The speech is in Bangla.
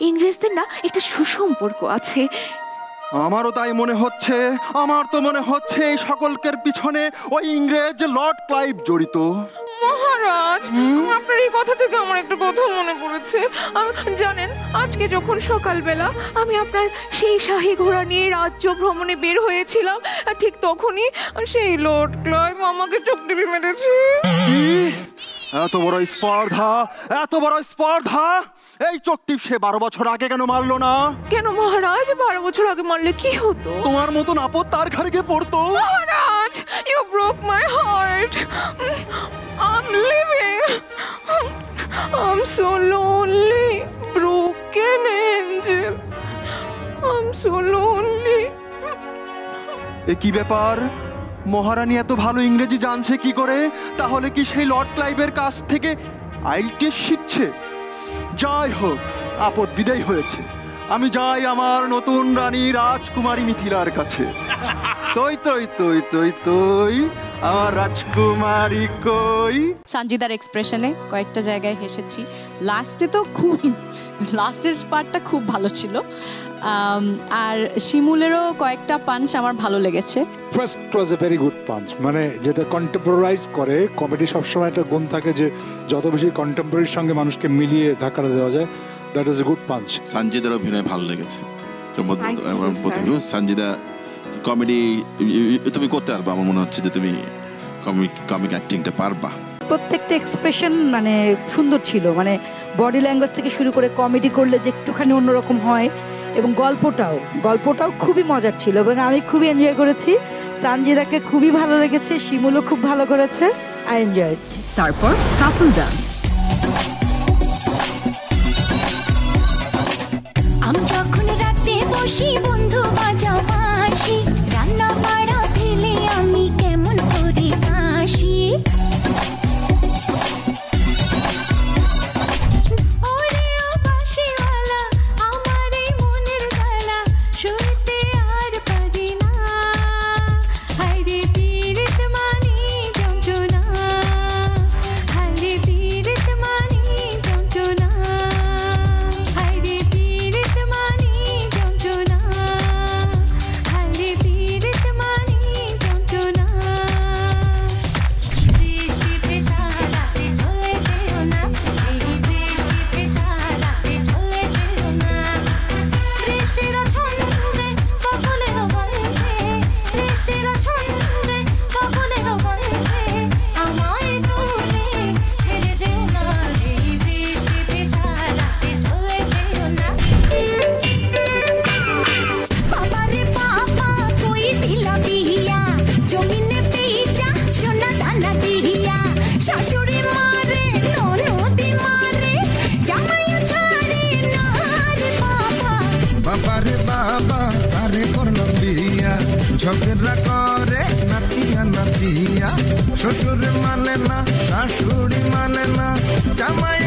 ইংরেজদের না একটা সুসম্পর্ক আছে। আমারও তাই মনে হচ্ছে। আমার তো মনে হচ্ছে এই সকলকের পিছনে ওই ইংরেজ লর্ড ক্লাইভ জড়িত। মহারাজ, আপনার এই কথা থেকে আমার একটা কথা মনে পড়েছে। জানেন, আজকে যখন সকালবেলা আমি আপনার সেই শাহী ঘোড়া নিয়ে রাজ্য ভ্রমণে বের হয়েছিলাম, ঠিক তখনই সেই লর্ড ক্লাইভ আমাকে চোখ টিপে মেরেছে। এত বড় স্পর্ধা, এত বড় স্পর্ধা! এই চোখটিপ সে 12 বছর আগে কেন মারলো না? কেন মহারাজ? 12 বছর আগে মারলে কি হতো? তোমার মতন আপদ তার ঘাড়ে গিয়ে পড়তো। মহারাজ, you broke my heart. I'm leaving. I'm so lonely, broken angel. I'm so lonely. এ কি ব্যাপার? মহারানী এত ভালো ইংরেজি জানছে কি করে? তাহলে কি সেই লর্ড ক্লাইভের কাছ থেকে আইএলটিএস শিখছে? যাই হোক, আপদ বিদায় হয়েছে। আমি যাই আমার নতুন রানী রাজকুমারী মিথিলার কাছে। তই তই তই তই তই আমার রাজকুমারী কই। সঞ্জিদার এক্সপ্রেশনে কয়েকটা জায়গায় হেসেছি। লাস্টের পার্টটা খুব ভালো ছিল। আর শিমুলেরও কয়েকটা পাঞ্চ আমার ভালো লেগেছে। First was a very good punch, মানে যেটা কন্টেম্পোরারাইজ করে। কমেডি সবসময় একটা গুণ থাকে যে যত বেশি কন্টেম্পোরারির সঙ্গে মানুষকে মিলিয়ে ধাক্কাটা দেওয়া যায়। That is a good punch. সঞ্জিদার অভিনয় ভালো লেগেছে। সঞ্জিদা কমেডি তুমি করতে পারবা, আমার মনে হচ্ছে যে তুমি কমিক অ্যাক্টিংটা পারবা। প্রত্যেকটা এক্সপ্রেশন মানে সুন্দর ছিল, মানে বডি ল্যাঙ্গুয়েজ থেকে শুরু করে কমেডি করলে যে একটুখানি অন্যরকম হয়, এবং গল্পটাও খুবই মজার ছিল এবং আমি খুবই এনজয় করেছি। সঞ্জিদাকে খুবই ভালো লেগেছে, শিমুলও খুব ভালো করেছে। I enjoy it. তারপর কাপল ডান্স। আমি যখন রাতে বসি বন্ধু বাজাও বাঁশি, রান্না বাড়া ফেলে আমি কেমন করে হাসি। ঝগড়া করে নাচিয়া নাচিয়া, শ্বশুর মানে না শাশুড়ি মানে না, জামাই